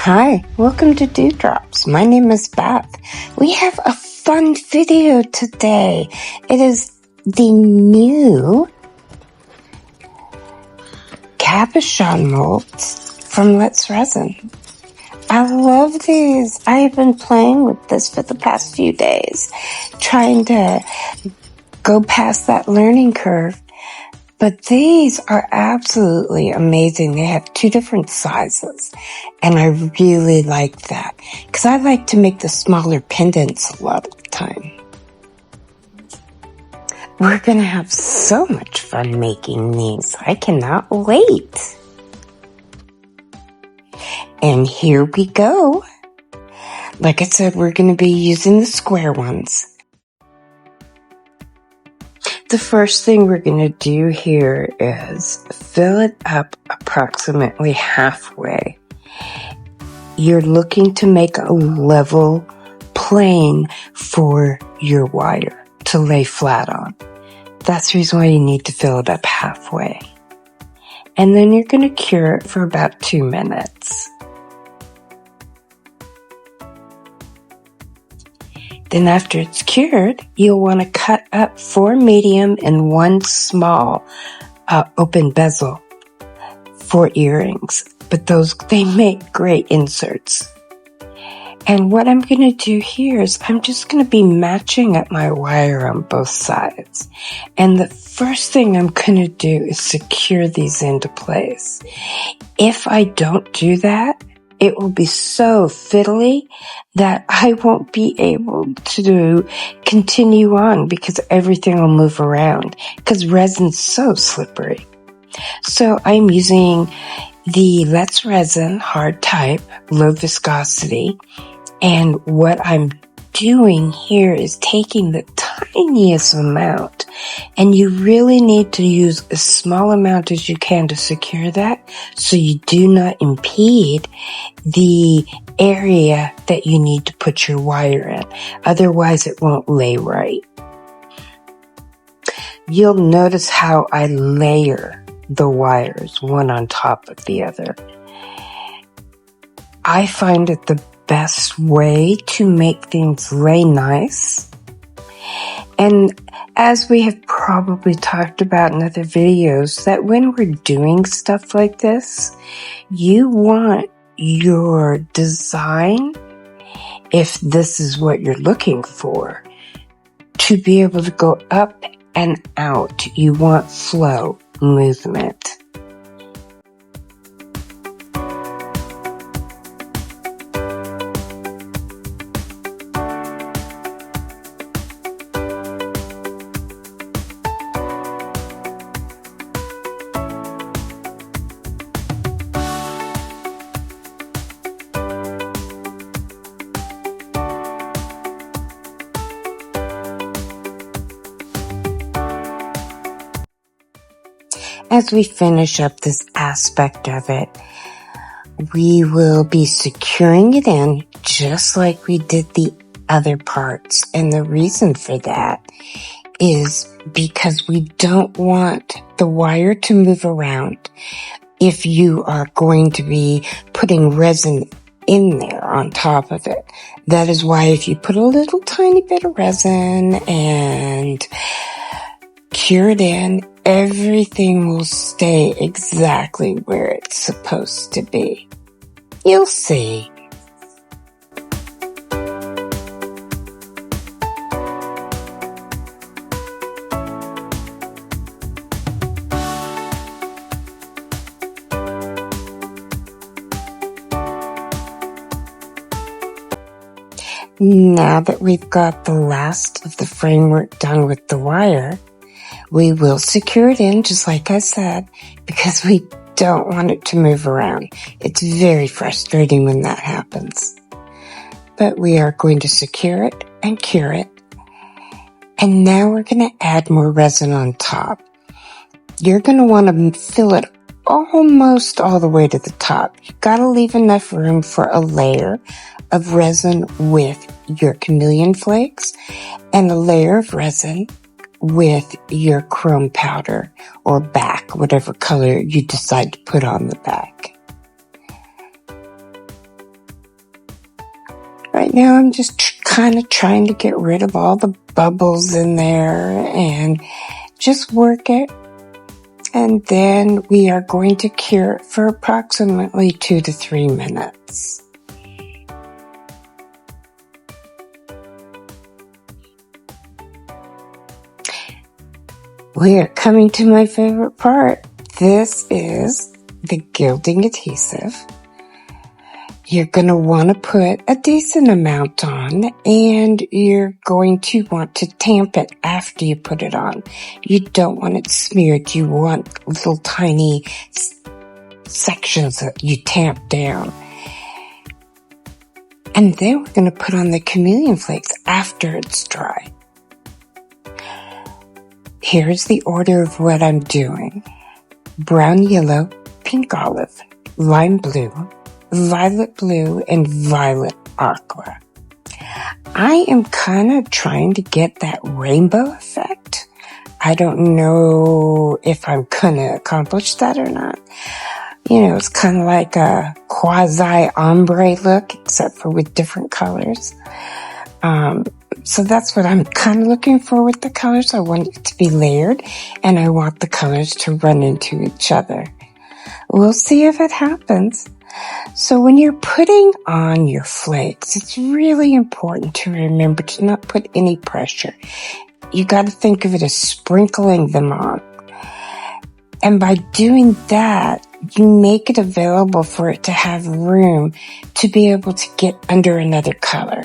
Hi, welcome to Dewdrops. My name is Beth. We have a fun video today. It is the new Cabochon molds from Resin. I love these. I have been playing with this for the past few days, trying to go past that learning curve. But these are absolutely amazing. They have two different sizes, and I really like that because I like to make the smaller pendants a lot of the time. We're going to have so much fun making these. I cannot wait. And here we go. Like I said, we're going to be using the square ones. The first thing we're going to do here is fill it up approximately halfway. You're looking to make a level plane for your wire to lay flat on. That's the reason why you need to fill it up halfway. And then you're going to cure it for about 2 minutes. Then after it's cured, you'll want to cut up 4 medium and 1 small open bezel for earrings. But they make great inserts. And what I'm going to do here is I'm just going to be matching up my wire on both sides. And the first thing I'm going to do is secure these into place. If I don't do that, it will be so fiddly that I won't be able to continue on because everything will move around because resin's so slippery. So I'm using the Dewdrops Resin hard type, low viscosity, and what I'm doing here is taking the tiniest amount, and you really need to use a small amount as you can to secure that so you do not impede the area that you need to put your wire in. Otherwise it won't lay right. You'll notice how I layer the wires one on top of the other. I find it the best way to make things lay nice. And as we have probably talked about in other videos, that when we're doing stuff like this, you want your design, if this is what you're looking for, to be able to go up and out. You want flow, movement. As we finish up this aspect of it, we will be securing it in just like we did the other parts. And the reason for that is because we don't want the wire to move around if you are going to be putting resin in there on top of it. That is why if you put a little tiny bit of resin and cure it in, everything will stay exactly where it's supposed to be. You'll see. Now that we've got the last of the framework done with the wire, we will secure it in, just like I said, because we don't want it to move around. It's very frustrating when that happens. But we are going to secure it and cure it. And now we're going to add more resin on top. You're going to want to fill it almost all the way to the top. You've got to leave enough room for a layer of resin with your Chameleon flakes and a layer of resin with your chrome powder or back, whatever color you decide to put on the back. right now I'm just kind of trying to get rid of all the bubbles in there and just work it. And then we are going to cure it for approximately 2 to 3 minutes. We are coming to my favorite part. This is the gilding adhesive. You're going to want to put a decent amount on, and you're going to want to tamp it after you put it on. You don't want it smeared. You want little tiny sections that you tamp down. And then we're going to put on the Chameleon flakes after it's dry. Here's the order of what I'm doing. Brown yellow, pink olive, lime blue, violet blue, and violet aqua. I am kind of trying to get that rainbow effect. I don't know if I'm going to accomplish that or not. You know, it's kind of like a quasi ombre look, except for with different colors. So that's what I'm kind of looking for with the colors. I want it to be layered, and I want the colors to run into each other. We'll see if it happens. So when you're putting on your flakes, it's really important to remember to not put any pressure. You got to think of it as sprinkling them on. And by doing that, you make it available for it to have room to be able to get under another color.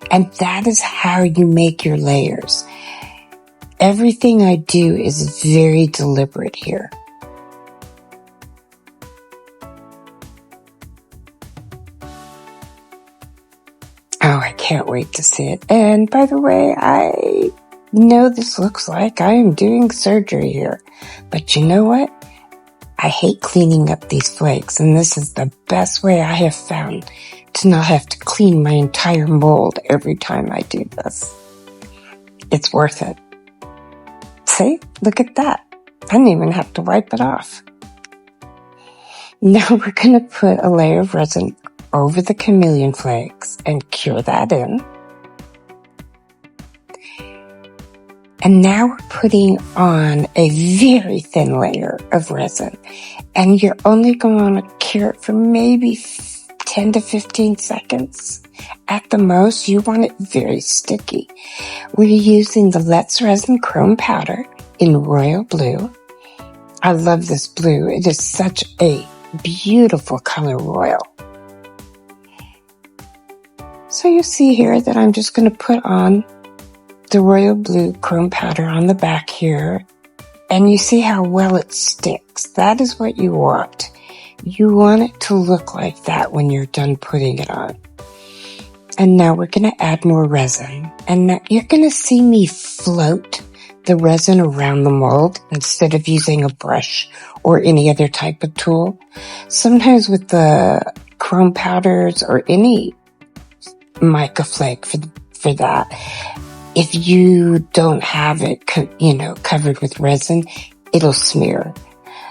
And that is how you make your layers. Everything I do is very deliberate here. Oh, I can't wait to see it. And by the way, I know this looks like I am doing surgery here. But you know what? I hate cleaning up these flakes, and this is the best way I have found to not have to clean my entire mold every time I do this. It's worth it. See? Look at that. I didn't even have to wipe it off. Now we're going to put a layer of resin over the Chameleon flakes and cure that in. And now we're putting on a very thin layer of resin. And you're only going to cure it for maybe 10 to 15 seconds. At the most, you want it very sticky. We're using the Let's Resin Chrome Powder in Royal Blue. I love this blue. It is such a beautiful color, royal. So you see here that I'm just going to put on the royal blue chrome powder on the back here, and you see how well it sticks. That is what you want. You want it to look like that when you're done putting it on. And now we're going to add more resin, and now you're going to see me float the resin around the mold instead of using a brush or any other type of tool. Sometimes with the chrome powders or any mica flake for that, if you don't have it, covered with resin, it'll smear.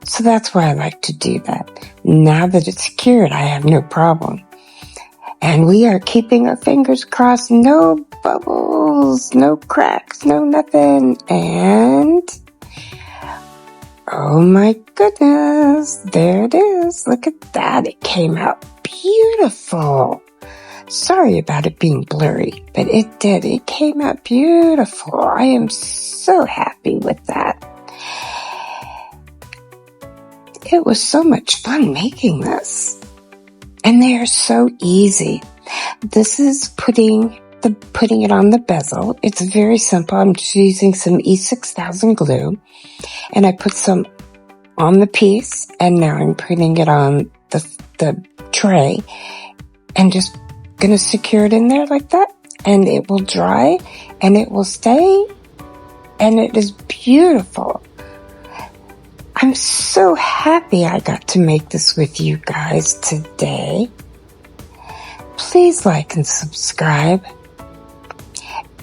So that's why I like to do that. Now that it's cured, I have no problem. And we are keeping our fingers crossed. No bubbles, no cracks, no nothing. And oh my goodness, there it is. Look at that. It came out beautiful. Sorry about it being blurry, but it did. It came out beautiful. I am so happy with that. It was so much fun making this. And they are so easy. This is putting it on the bezel. It's very simple. I'm just using some E6000 glue, and I put some on the piece, and now I'm putting it on the tray and just going to secure it in there like that, and it will dry and it will stay, and it is beautiful. I'm so happy I got to make this with you guys today. Please like and subscribe,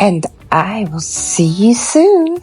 and I will see you soon.